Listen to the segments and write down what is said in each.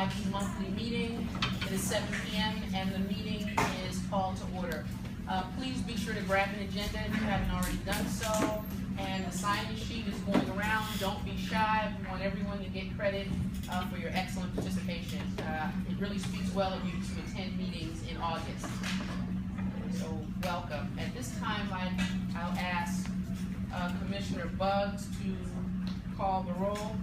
5E monthly meeting. It is 7 p.m. and the meeting is called to order. Please be sure to grab an agenda if you haven't already done so. And the sign-in sheet is going around. Don't be shy. We want everyone to get credit for your excellent participation. It really speaks well of you to attend meetings in August. So welcome. At this time, I'll ask Commissioner Buggs to call the roll.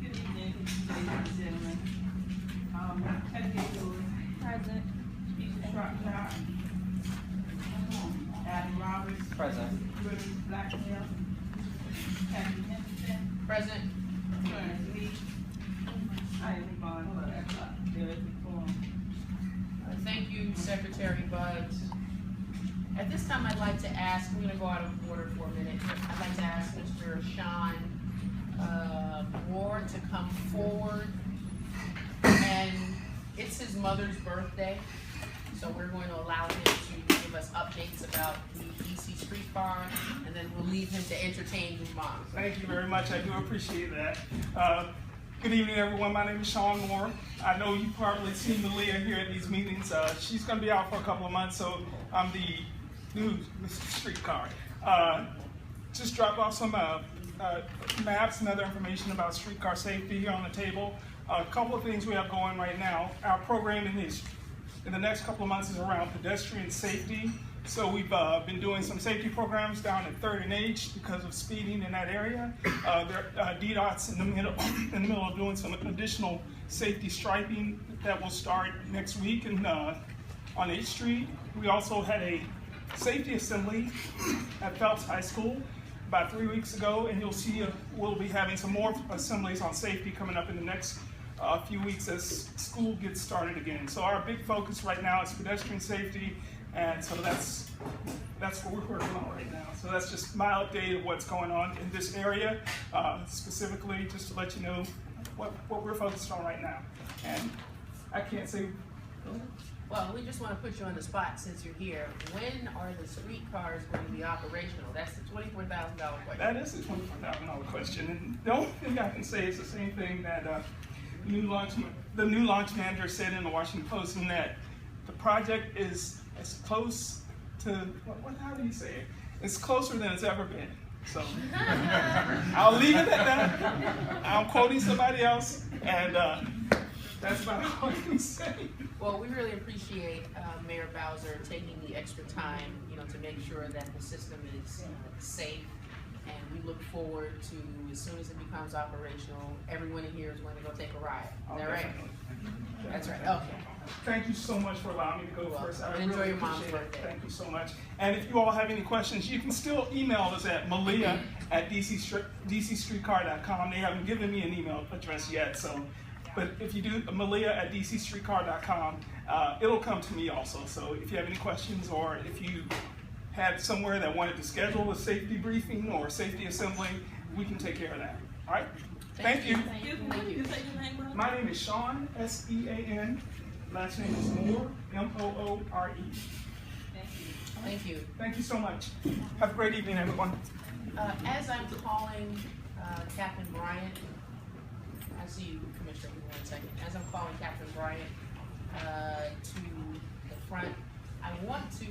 Good evening, ladies and gentlemen. Present. Keisha Shropshire. Adam Roberts. Present. Willis Blackmore. Kathy Henderson. Present. Clarence Lee. I am Yvonne Hood. There is a forum. Thank you, Secretary Buggs. At this time, I'd like to ask, we're going to go out of order for a minute. I'd like to ask Mr. Sean Ward to come forward. And it's his mother's birthday, so we're going to allow him to give us updates about the DC streetcar, and then we'll leave him to entertain his mom. Thank you very much. I do appreciate that. Good evening, everyone. My name is Sean Moore. I know you've probably seen Malia here at these meetings. She's going to be out for a couple of months, so I'm the new streetcar. Just drop off some maps and other information about streetcar safety here on the table. A couple of things we have going right now. Our program in the next couple of months is around pedestrian safety. So we've been doing some safety programs down at 3rd and H because of speeding in that area. DDOT's in the middle of doing some additional safety striping that will start next week on H Street. We also had a safety assembly at Phelps High School about 3 weeks ago, and you'll see we'll be having some more assemblies on safety coming up in the next few weeks as school gets started again. So our big focus right now is pedestrian safety, and so that's what we're working on right now. So that's just my update of what's going on in this area, specifically just to let you know what we're focused on right now. And I can't say. Well, we just want to put you on the spot since you're here. When are the streetcars going to be operational? That's the $24,000 question. That is the $24,000 question. And the only thing I can say is the same thing that the new launch manager said in the Washington Post, in that the project is as close to, how do you say it? It's closer than it's ever been. So I'll leave it at that. I'm quoting somebody else, and that's about all I can say. Well, we really appreciate Mayor Bowser taking the extra time, to make sure that the system is safe, and we look forward to, as soon as it becomes operational, everyone in here is going to go take a ride. Is that right? That's right. Okay. Thank you so much for allowing me to go first. I enjoy really your mom's appreciate it. birthday. Thank you so much. And if you all have any questions, you can still email us at malia@dcstreetcar.com. They haven't given me an email address yet, so. But if you do malia@dcstreetcar.com, it'll come to me also. So if you have any questions, or if you had somewhere that wanted to schedule a safety briefing or safety assembly, we can take care of that. All right? Thank you. Thank you. My name is Sean, S-E-A-N. Last name is Moore, M-O-O-R-E. Thank you. Thank you so much. Have a great evening, everyone. As I'm calling Captain Bryant, I see you, Commissioner, in 1 second. As I'm calling Captain Bryant to the front, I want to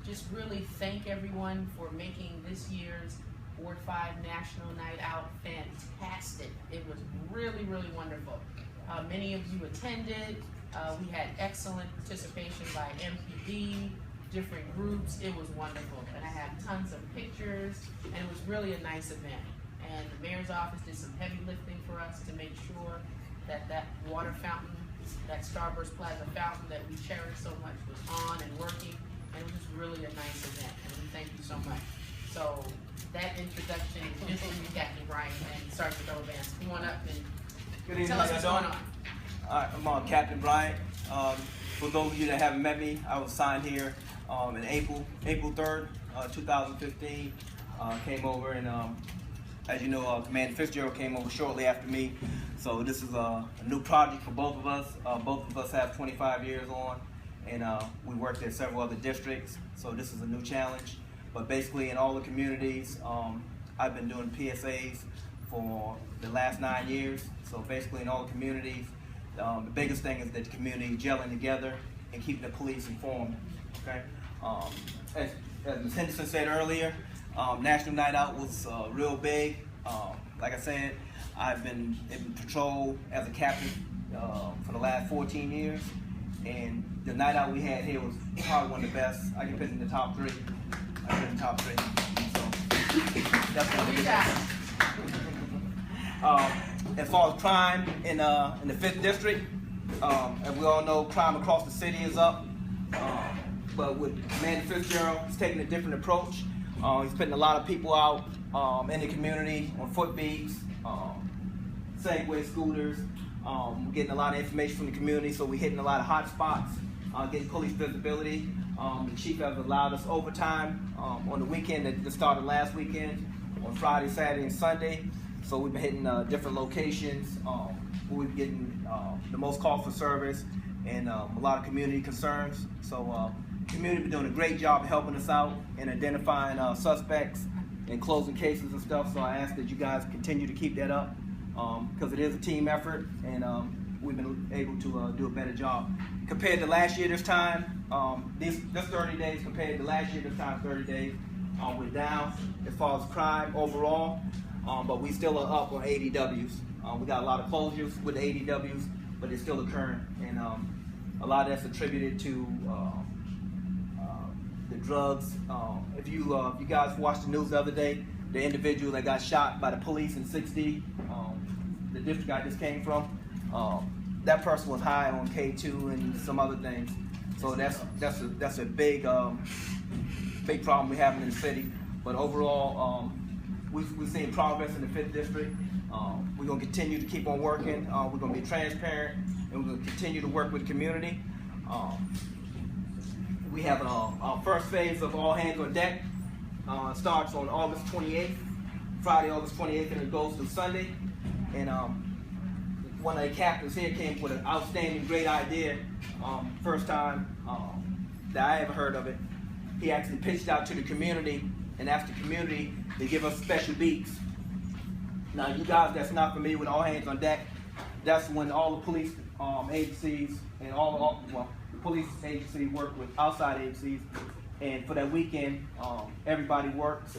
just really thank everyone for making this year's Ward 5 National Night Out fantastic. It was really, really wonderful. Many of you attended. We had excellent participation by MPD, different groups. It was wonderful, and I have tons of pictures, and it was really a nice event. And the mayor's office did some heavy lifting for us to make sure that that water fountain, that Starburst Plaza fountain that we cherish so much, was on and working, and it was just really a nice event, and we thank you so much. So that introduction is just for you, Captain Bryant and Sergeant Vance. Come on up and tell us what's going on. All right, I'm Captain Bryant. For those of you that haven't met me, I was signed here in April 3rd, 2015. Came over and, as you know, Commander Fitzgerald came over shortly after me. So this is a new project for both of us. Both of us have 25 years on, and we worked at several other districts. So this is a new challenge. But basically in all the communities, I've been doing PSAs for the last 9 years. So basically in all the communities, the biggest thing is that the community gelling together and keeping the police informed. Okay. As Ms. Henderson said earlier, National Night Out was real big. Like I said, I've been in patrol as a captain for the last 14 years, and the night out we had here was probably one of the best. I can put it in the top 3. I put it in the top 3. So that's one of the as far as crime in the 5th district, as we all know, crime across the city is up. But with Commander Fitzgerald, he's taking a different approach. He's putting a lot of people out in the community on foot beats, Segway scooters. We're getting a lot of information from the community, so we're hitting a lot of hot spots, getting police visibility. The chief has allowed us overtime on the weekend that started last weekend, on Friday, Saturday, and Sunday. So we've been hitting different locations where we're getting the most call for service and a lot of community concerns. So community been doing a great job of helping us out in identifying suspects and closing cases and stuff. So I ask that you guys continue to keep that up because it is a team effort, and we've been able to do a better job. Compared to last year this time, this 30 days compared to last year this time 30 days, we're down as far as crime overall, but we still are up on ADWs. We got a lot of closures with the ADWs, but they're still occurring, and a lot of that's attributed to the drugs. If you guys watched the news the other day, the individual that got shot by the police in 6D, the district I just came from, that person was high on K2 and some other things. So that's a big big problem we have in the city. But overall, we've seen progress in the 5th district. We're going to continue to keep on working. We're going to be transparent, and we're going to continue to work with the community. We have our first phase of All Hands on Deck. Starts on August 28th, Friday, August 28th, and it goes through Sunday. And one of the captains here came with an outstanding, great idea. First time that I ever heard of it. He actually pitched out to the community and asked the community to give us special beats. Now, you guys that's not familiar with All Hands on Deck, that's when all the police agencies and the police agencies work with outside agencies, and for that weekend, everybody works,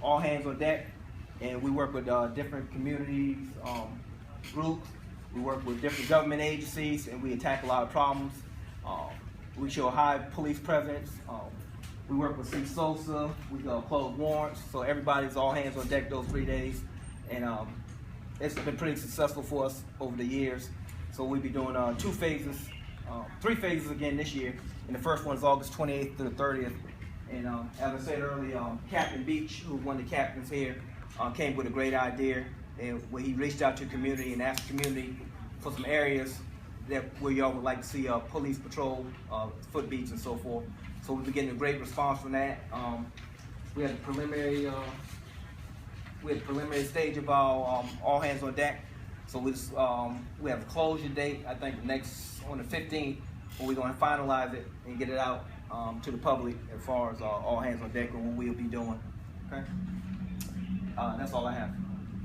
all hands on deck, and we work with different communities, groups. We work with different government agencies, and we attack a lot of problems. We show high police presence. We work with CSOSA. We close warrants, so everybody's all hands on deck those 3 days, and it's been pretty successful for us over the years. So we'll be doing 2 phases, 3 phases again this year, and the first one is August 28th to the 30th. And as I said earlier, Captain Beach, who's one of the captains here, came with a great idea, and where he reached out to the community and asked the community for some areas where y'all would like to see police patrol, foot beats, and so forth. So we've been getting a great response from that. We had the preliminary stage of our all hands on deck. So we have a closure date, I think on the 15th, where we're going to finalize it and get it out to the public as far as all hands on deck and what we'll be doing. Okay, that's all I have.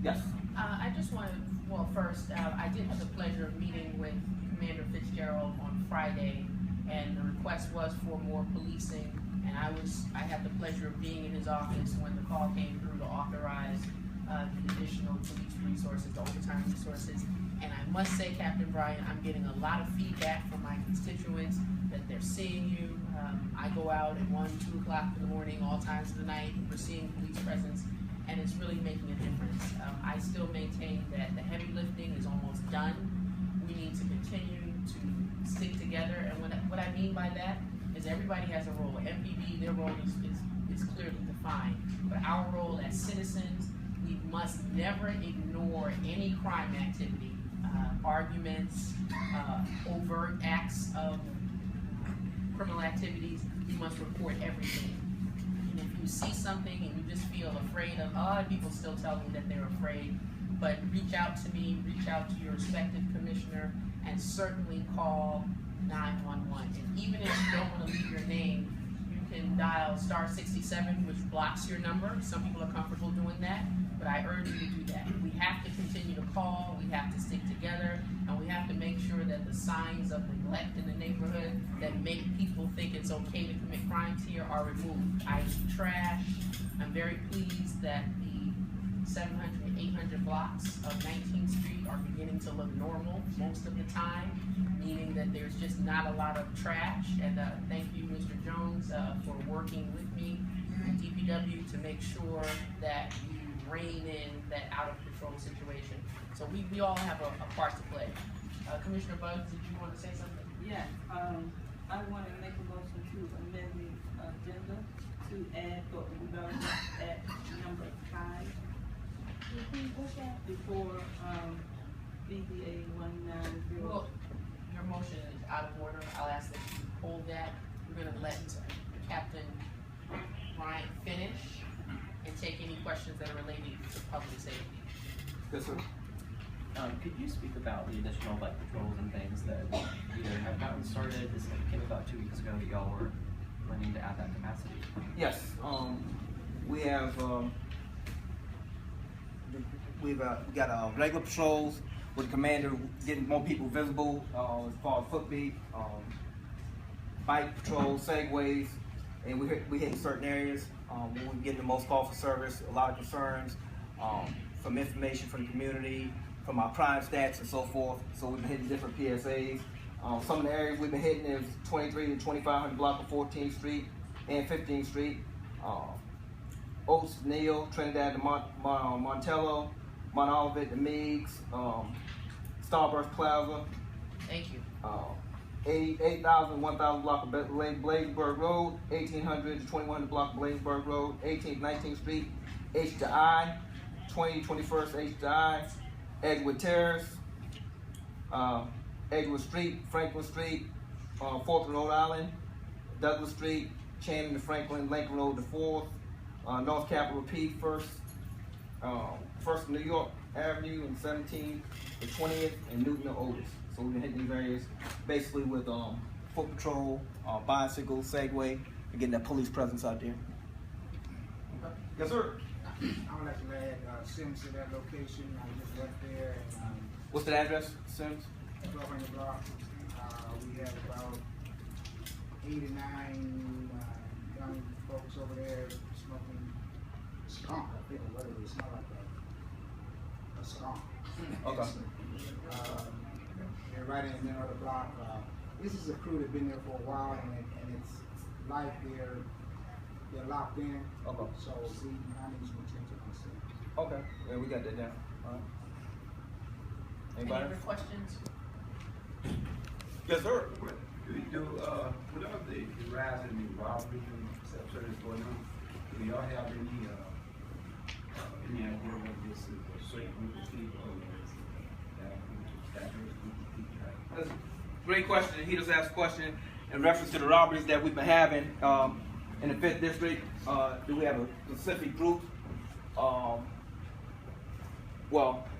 Yes. I just wanted, well, first, I did have the pleasure of meeting with Commander Fitzgerald on Friday, and the request was for more policing, and I had the pleasure of being in his office when the call came through to authorize the additional police resources, the overtime resources. And I must say, Captain Bryant, I'm getting a lot of feedback from my constituents that they're seeing you. I go out at 1, 2 o'clock in the morning, all times of the night, and we're seeing police presence, and it's really making a difference. I still maintain that the heavy lifting is almost done. We need to continue to stick together, and what I mean by that is everybody has a role. MPD, their role is clearly defined, but our role as citizens, we must never ignore any crime activity, arguments, overt acts of criminal activities. We must report everything. And if you see something and you just feel afraid of, people still tell me that they're afraid, but reach out to me, reach out to your respective commissioner, and certainly call 911. And even if you don't want to leave your name, you can dial *67, which blocks your number. Some people are comfortable doing that. but I urge you to do that. We have to continue to call, we have to stick together, and we have to make sure that the signs of neglect in the neighborhood that make people think it's okay to commit crimes here are removed. i.e. trash. I'm very pleased that the 700 and 800 blocks of 19th Street are beginning to look normal most of the time, meaning that there's just not a lot of trash. And thank you, Mr. Jones, for working with me and DPW to make sure that we rein in that out of control situation. So we all have a part to play. Commissioner Bugs, did you want to say something? Yeah, I want to make a motion to amend the agenda to add what we already at number 5 before BBA 190. Well, your motion is out of order. I'll ask that you hold that. We're going to let Captain Bryant finish and take any questions that are related to public safety. Yes, sir. Could you speak about the additional patrols and things that either have gotten started? This came about 2 weeks ago that y'all were planning to add that capacity. Yes, we have we got regular patrols with the commander getting more people visible as far as footbeat, bike patrols, segways, and we hit certain areas where we're getting the most call for service, a lot of concerns from information from the community, from our crime stats and so forth. So we've been hitting different PSAs. Some of the areas we've been hitting is 23 to 2500 block of 14th Street and 15th Street. Oaks, Neal, Trinidad, Montello, Mount Olivet, the Meigs, Starburst Plaza. Thank you. 8,000, 1,000 block of Bladensburg Road, 1,800 to 2,100 block of Bladensburg Road, 18th, 19th Street, H to I, 20, 21st H to I, Edgewood Terrace, Edgewood Street, Franklin Street, 4th and Rhode Island, Douglas Street, Channing to Franklin, Lincoln Road to 4th, North Capitol P, 1st New York Avenue, and 17th to 20th, and Newton to Otis. So we've been hitting these areas basically with foot patrol, bicycle, Segway, and getting that police presence out there. Yes, sir. I would like to add Sims to that location. I just left there, and What's the address, Sims? 1200 block. We have about 8 or 9 young folks over there smoking skunk. I think what it is, smell like a skunk. Okay. They're right in the middle of the block. This is a crew that's been there for a while, and it's like they're locked in. Okay. So I need some attention on that. Okay. Yeah, we got that down. All right. Any Anybody? other questions? Yes, sir. What with all the rise in the robberies and self-service going on, do y'all have any idea what this is a certain group of people or that group of people? That's a great question. He just asked a question in reference to the robberies that we've been having in the 5th district. Do we have a specific group? Well,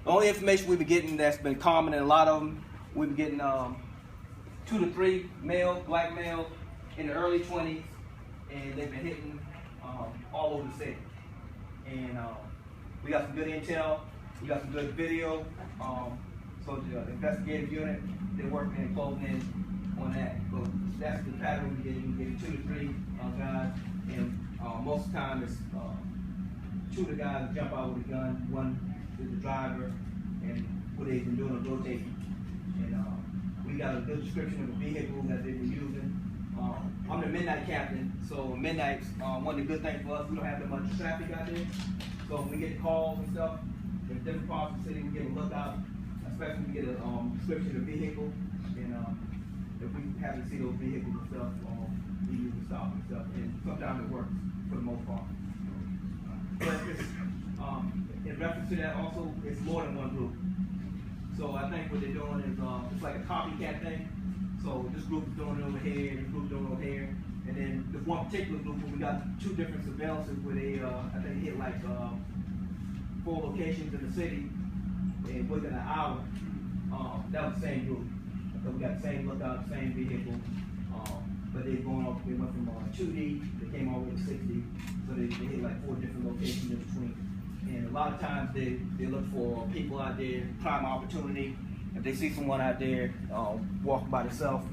the only information we've been getting that's been common in a lot of them, we've been getting 2 to 3 black males in the early 20s, and they've been hitting all over the city. And we got some good intel, we got some good video. So the investigative unit, they're working and closing in on that. But that's the pattern we're getting 2 to 3 guys, and most of the time it's 2 of the guys jump out with a gun, 1 is the driver, and what they've been doing is rotating. And we got a good description of the vehicle that they've been using. I'm the midnight captain, so midnight's one of the good things for us. We don't have that much traffic out there, so when we get calls and stuff in different parts of the city, we get a lookout, especially when we get a description of the vehicle, and if we happen to see those vehicles and stuff, we usually stop and stuff, and sometimes it works for the most part. But it's, in reference to that also, it's more than one group. So I think what they're doing is it's like a copycat thing. So this group is doing it over here, this group doing it over here, and then the one particular group where we got 2 different surveillances where they I think hit like 4 locations in the city and within an hour. That was the same group. So we got the same lookout, same vehicle, but they went from 2D, they came all the way to 60, so they hit like 4 different locations in between. And a lot of times they look for people out there, prime opportunity. If they see someone out there walking by themselves,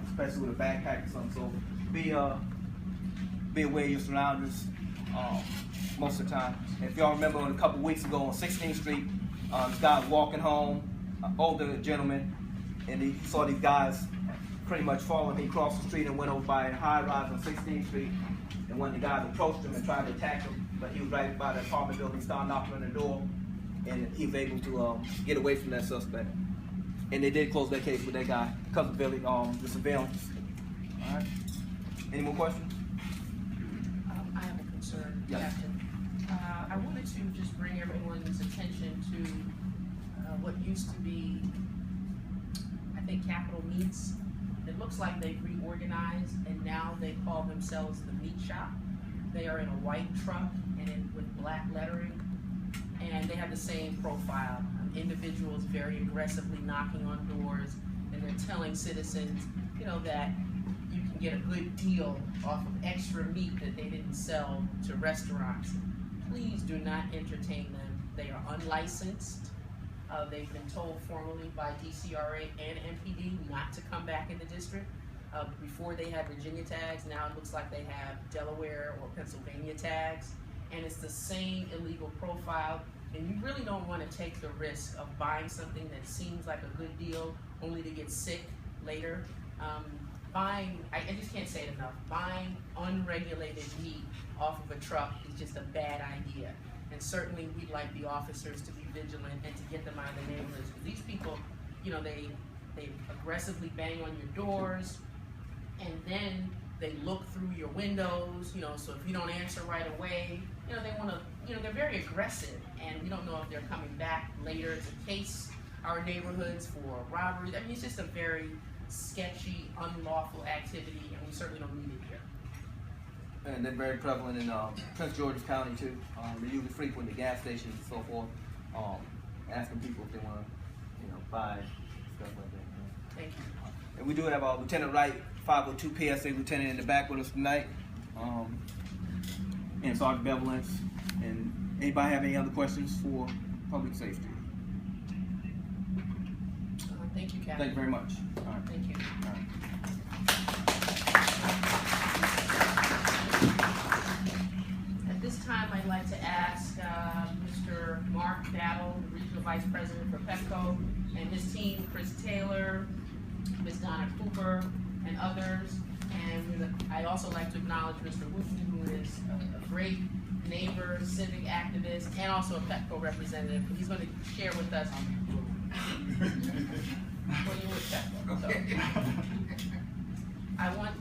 especially with a backpack or something, so be aware of your surroundings most of the time. If y'all remember a couple weeks ago on 16th Street, this guy was walking home, an older gentleman, and he saw these guys pretty much following him. He crossed the street and went over by a high rise on 16th Street, and one of the guys approached him and tried to attack him, but he was right by the apartment building, started knocking on the door, and he was able to get away from that suspect. And they did close that case with that guy because of the surveillance. All right. Any more questions? I have a concern, Yes. Captain. I wanted to just bring everyone's attention to what used to be, I think, Capitol Meats. It looks like they've reorganized, and now they call themselves the Meat Shop. They are in a white truck and with black lettering, and they have the same profile. Individuals very aggressively knocking on doors, and they're telling citizens, you know, that you can get a good deal off of extra meat that they didn't sell to restaurants. Please do not entertain them. They are unlicensed. They've been told formally by DCRA and MPD not to come back in the district. Before they had Virginia tags, now it looks like they have Delaware or Pennsylvania tags, and it's the same illegal profile. And you really don't want to take the risk of buying something that seems like a good deal only to get sick later. I just can't say it enough, buying unregulated meat off of a truck is just a bad idea. And certainly we'd like the officers to be vigilant and to get them out of the neighborhoods. These people, you know, they aggressively bang on your doors, and then they look through your windows, you know, so if you don't answer right away, you know, they want to, you know, they're very aggressive, and we don't know if they're coming back later to case our neighborhoods for robberies. I mean, it's just a very sketchy, unlawful activity, and we certainly don't need it here. And they're very prevalent in Prince George's County too. They usually frequent the gas stations and so forth, asking people if they want to, you know, buy stuff like that. Thank you. And we do have our Lieutenant Wright, 502 PSA Lieutenant, in the back with us tonight, and Sergeant Bevelance. And anybody have any other questions for public safety? Thank you, Captain. Thank you very much. All right. Thank you. All right. At this time, I'd like to ask Mr. Mark Battle, the Regional Vice President for PEPCO, and his team, Chris Taylor, Ms. Donna Cooper, and others. And I'd also like to acknowledge Mr. Wooten, who is a great neighbor, civic activist, and also a PEPCO representative. He's going to share with us. Well, you with PEPCO. So, I want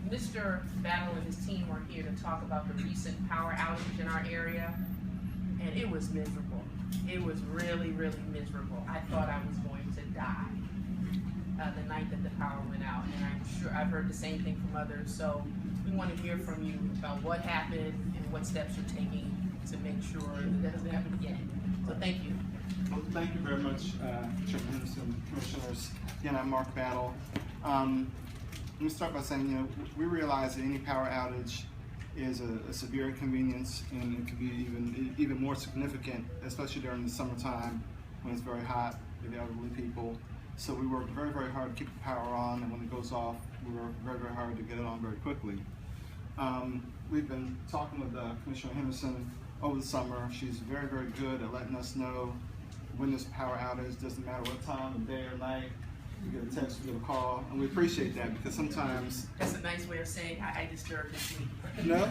Mr. Battle and his team are here to talk about the recent power outage in our area, and it was miserable. It was really, really miserable. I thought I was going to die the night that the power went out, and I'm sure I've heard the same thing from others. So we want to hear from you about what happened and what steps you're taking to make sure that doesn't happen again. So thank you. Well, thank you very much, Chairman Henderson, Commissioners. Again, I'm Mark Battle. Let me start by saying, you know, we realize that any power outage is a severe inconvenience, and it can be even more significant, especially during the summertime when it's very hot for the elderly people. So we work very, very hard to keep the power on, and when it goes off, we work very, very hard to get it on very quickly. We've been talking with Commissioner Henderson over the summer. She's very, very good at letting us know when this power outage, doesn't matter what time of day or night. We get a text, we get a call, and we appreciate that, because sometimes... That's a nice way of saying I disturbed this week. No,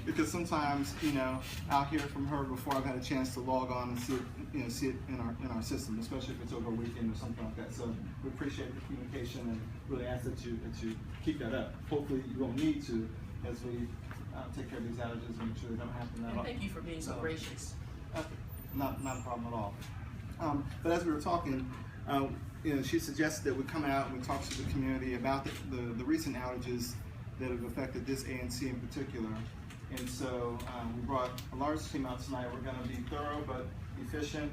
because sometimes, you know, I'll hear from her before I've had a chance to log on and see it, you know, see it in our system, especially if it's over a weekend or something like that. So we appreciate the communication and really ask that you keep that up. Hopefully you won't need to, as we take care of these outages and make sure they don't happen at all. Thank you for being so gracious. Not a problem at all. But as we were talking, you know, she suggested that we come out and we talk to the community about the recent outages that have affected this ANC in particular. And so we brought a large team out tonight. We're going to be thorough but efficient.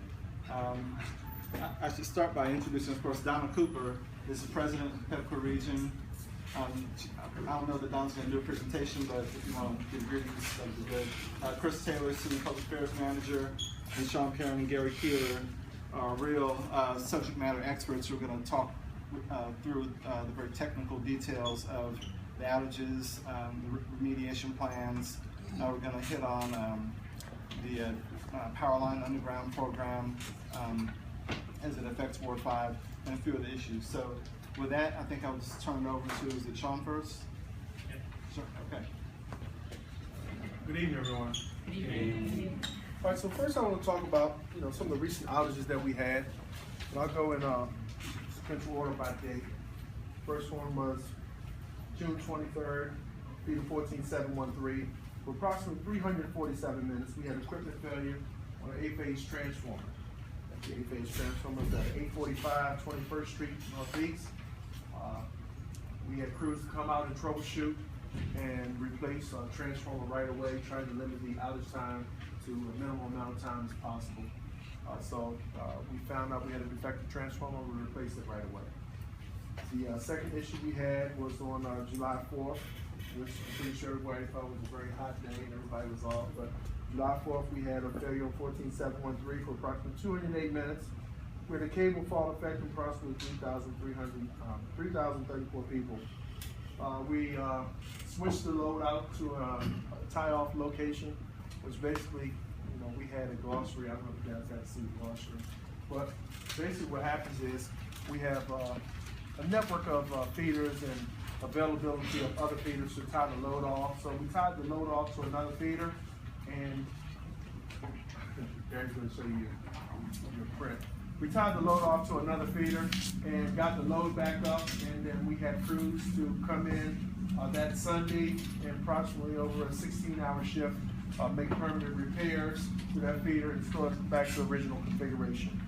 I should start by introducing, of course, Donna Cooper is the president of the PEPCO region. I don't know that Don's going to do a presentation, but if you want to give greetings, that would be good. Chris Taylor, City Public Affairs Manager, and Sean Perrin and Gary Keeler are real subject matter experts who are going to talk through the very technical details of the outages, the remediation plans. We're going to hit on the power line underground program as it affects Ward 5 and a few other issues. So with that, I think I'll just turn it over to, is it Sean first? Yep. Sure, okay. Good evening, everyone. Good evening. All right, so first I want to talk about, some of the recent outages that we had. And I'll go in sequential order by date. First one was June 23rd, feeder 14713. For approximately 347 minutes, we had equipment failure on an 8-phase transformer. The 8-phase transformer was at 845 21st Street Northeast. We had crews come out and troubleshoot and replace a transformer right away, trying to limit the outage time to a minimal amount of time as possible. So we found out we had a defective transformer, we replaced it right away. The second issue we had was on July 4th, which I'm pretty sure everybody thought was a very hot day and everybody was off, but July 4th we had a failure on 14713 for approximately 208 minutes, with a cable fault affecting approximately 3,034 people. We switched the load out to a tie-off location, which basically, we had a glossary. I don't know if you guys got to see the glossary, but basically what happens is we have a network of feeders and availability of other feeders to tie the load off. So we tied the load off to another feeder, and Gary's going to show you your print. We tied the load off to another feeder and got the load back up, and then we had crews to come in that Sunday and approximately over a 16-hour shift make permanent repairs to that feeder and restore it back to original configuration.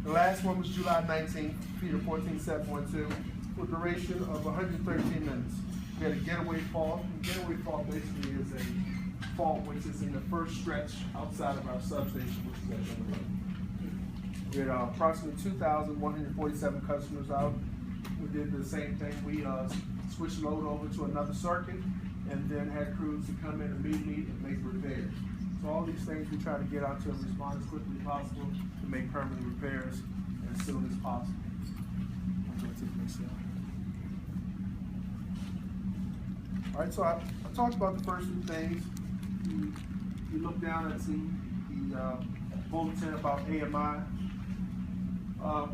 The last one was July 19th, feeder 14712, with a duration of 113 minutes. We had a getaway fault. Getaway fault basically is a fault which is in the first stretch outside of our substation, which is at the road. We had approximately 2,147 customers out. We did the same thing. We switched load over to another circuit and then had crews to come in immediately and make repairs. So all these things we try to get out to and respond as quickly as possible to make permanent repairs as soon as possible. All right, so I talked about the first two things. You look down and see the bulletin about AMI.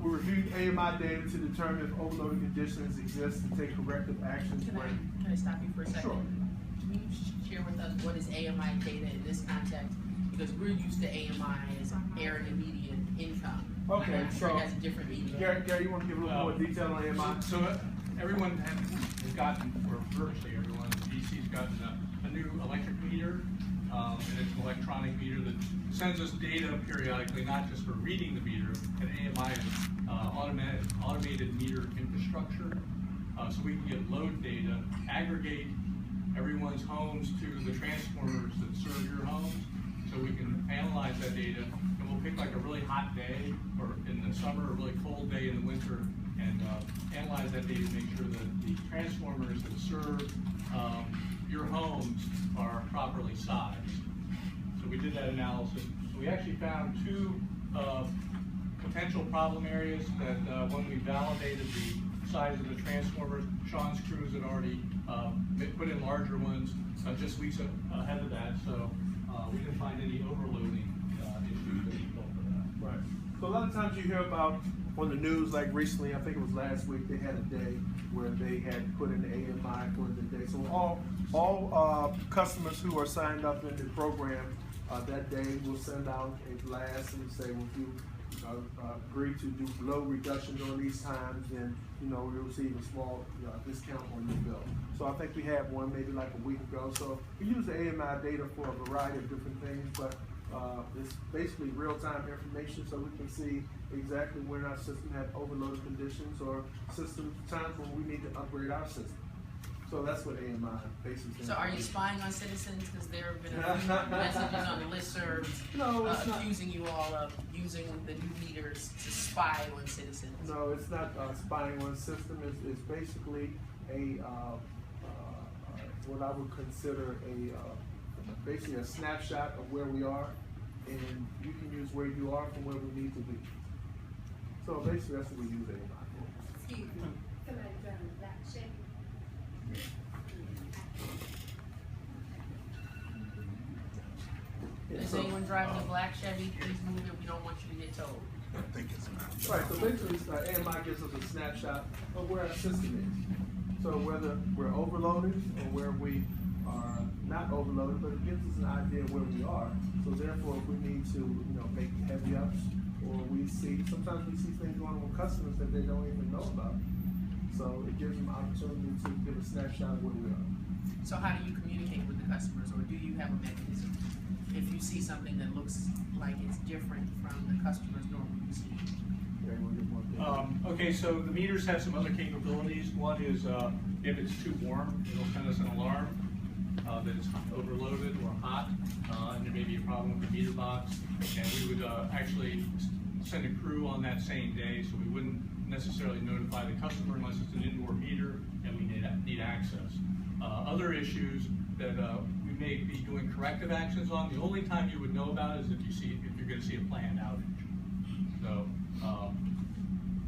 We reviewed AMI data to determine if overloading conditions exist and take corrective actions. Can I stop you for a second? Sure. Can you share with us what is AMI data in this context? Because we're used to AMI as earned immediate income. Okay, I'm sure so it has a different meaning. Gary, you want to give a little more detail on AMI? So everyone has gotten, or virtually everyone in DC has gotten a new electric meter, and it's an electronic meter that sends us data periodically, not just for reading the meter. And AMI is automated meter infrastructure, so we can get load data, aggregate everyone's homes to the transformers that serve your homes, so we can analyze that data, and we'll pick like a really hot day, or in the summer, a really cold day in the winter, and analyze that data to make sure that the transformers that serve your homes are properly sized. So we did that analysis. We actually found two potential problem areas that when we validated the size of the transformers, Sean's crews had already put in larger ones just weeks ahead of that, so we didn't find any overloading issues as a result of that. Right. So a lot of times you hear about on the news, like recently, I think it was last week, they had a day where they had put in the AMI for the day. So all customers who are signed up in the program that day will send out a blast and say, well, if you agree to do load reduction during these times, then we'll receive a small discount on your bill. So I think we had one maybe like a week ago. So we use the AMI data for a variety of different things, but it's basically real-time information, so we can see exactly when our system had overloaded conditions or system times when we need to upgrade our system. So that's what AMI basically. So are you spying on citizens? Because there have been a few messages on the listservs accusing you all of using the new meters to spy on citizens. No, it's not spying on the system. It's basically what I would consider basically a snapshot of where we are, and you can use where you are from where we need to be. So basically, that's what we use AI for. Excuse me, somebody driving a black Chevy. Is anyone driving a black Chevy? Please move it. We don't want you to get towed. Right, so basically, AMI gives us a snapshot of where our system is. So whether we're overloaded or where we are not overloaded, but it gives us an idea of where we are. So therefore, if we need to, make heavy ups, or sometimes we see things going on with customers that they don't even know about. So it gives them opportunity to give a snapshot of where we are. So how do you communicate with the customers, or do you have a mechanism? If you see something that looks like it's different from the customer's normal usage? Yeah, we'll get more data. Okay, so the meters have some other capabilities. One is if it's too warm, it'll send us an alarm that it's overloaded or hot, and there may be a problem with the meter box. And we would actually send a crew on that same day, so we wouldn't necessarily notify the customer unless it's an indoor meter and we need access. Other issues that we may be doing corrective actions on, the only time you would know about is if you're going to see a planned outage. So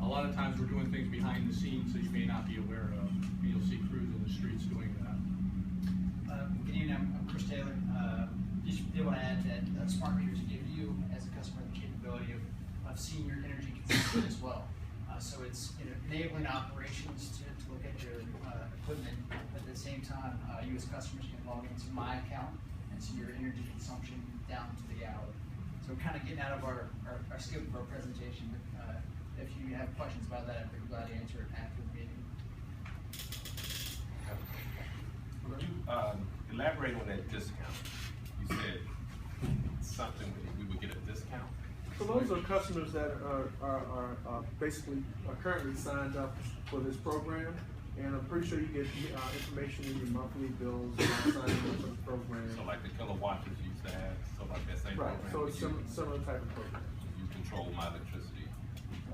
a lot of times we're doing things behind the scenes that you may not be aware of. You'll see crews in the streets doing that. Good evening, I'm Chris Taylor. Just did want to add that smart meters give you, as a customer, the capability of seeing your energy consumption as well. So it's enabling operations to look at your equipment, but at the same time, you as customers can log into my account and see your energy consumption down to the hour. So we're kind of getting out of our scope of our presentation, but if you have questions about that, I'd be glad to answer it after the meeting. Could you elaborate on that discount? You said something we would get a discount. So those are customers that are basically currently signed up for this program, and I'm pretty sure you get information in your monthly bills signing up for the program. So like the kilowatts you used to have, so like that same Right. program. So it's similar type of program. You control my electricity.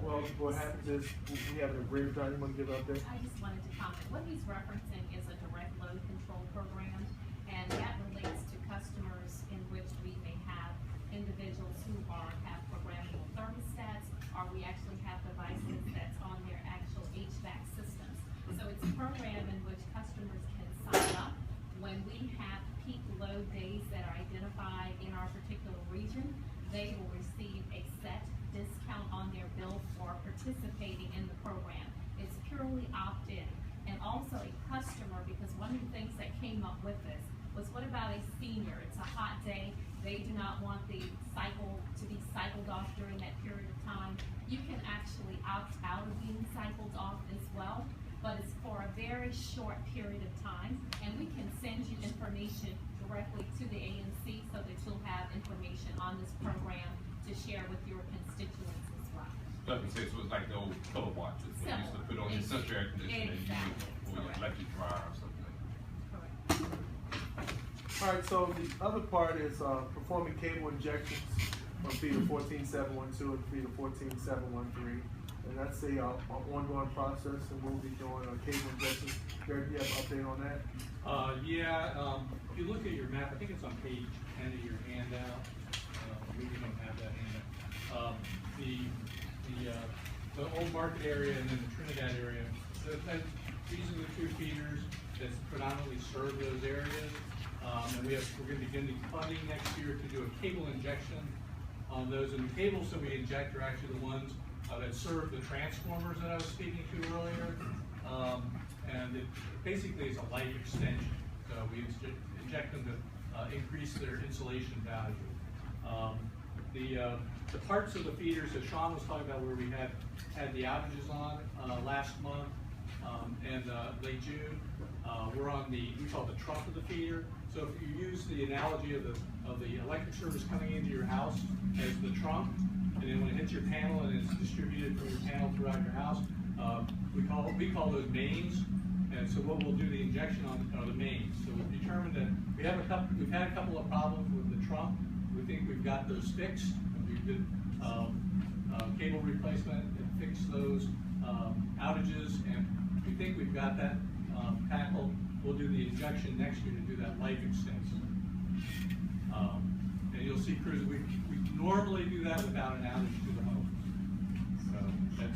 Well, what happens is we have an agreement. John, you want to give an update? I just wanted to comment. What he's referencing is a direct load control program, and that relates to customers in which we may have individuals who have programmable thermostats, or we actually have devices that's on their actual HVAC systems. So it's a program in which customers can sign up when we have peak load days that are identified in our particular region. They will receive a set discount on their bill for participating in the program. It's purely opt-in. And also a customer, because one of the things that came up with this was, what about a senior? It's a hot day. They do not want the cycle to be cycled off during that period of time. You can actually opt out of being cycled off as well, but it's for a very short period of time. And we can send you information directly to the ANC so that you'll have information on this program to share with your constituents as well. So it's like the old kilowatts that you used to put on your central air conditioner or your electric dryer or something. Correct. All right, so the other part is performing cable injections on feeder 14712 and feeder 14713. And that's the ongoing process, and we'll be doing cable injections. Gary, do you have an update on that? If you look at your map, I think it's on page 10 of your handout. We don't have that handout. The old market area and then the Trinidad area, these are the two feeders that predominantly serve those areas. And we're going to begin the funding next year to do a cable injection on those. And the cables that we inject are actually the ones that serve the transformers that I was speaking to earlier. And it basically is a life extension. So we inject them to increase their insulation value. The parts of the feeders that Sean was talking about, where we had the outages on last month and late June, we're on we call it the trunk of the feeder. So if you use the analogy of the electric service coming into your house as the trunk, and then when it hits your panel and it's distributed from your panel throughout your house, we call those mains. And so what we'll do the injection on are the mains. So we've determined that we've had a couple of problems with the trunk. We think we've got those fixed. We did cable replacement and fixed those outages, and we think we've got that Pat will do the injection next year to do that life extension. And you'll see crews, we normally do that without an outage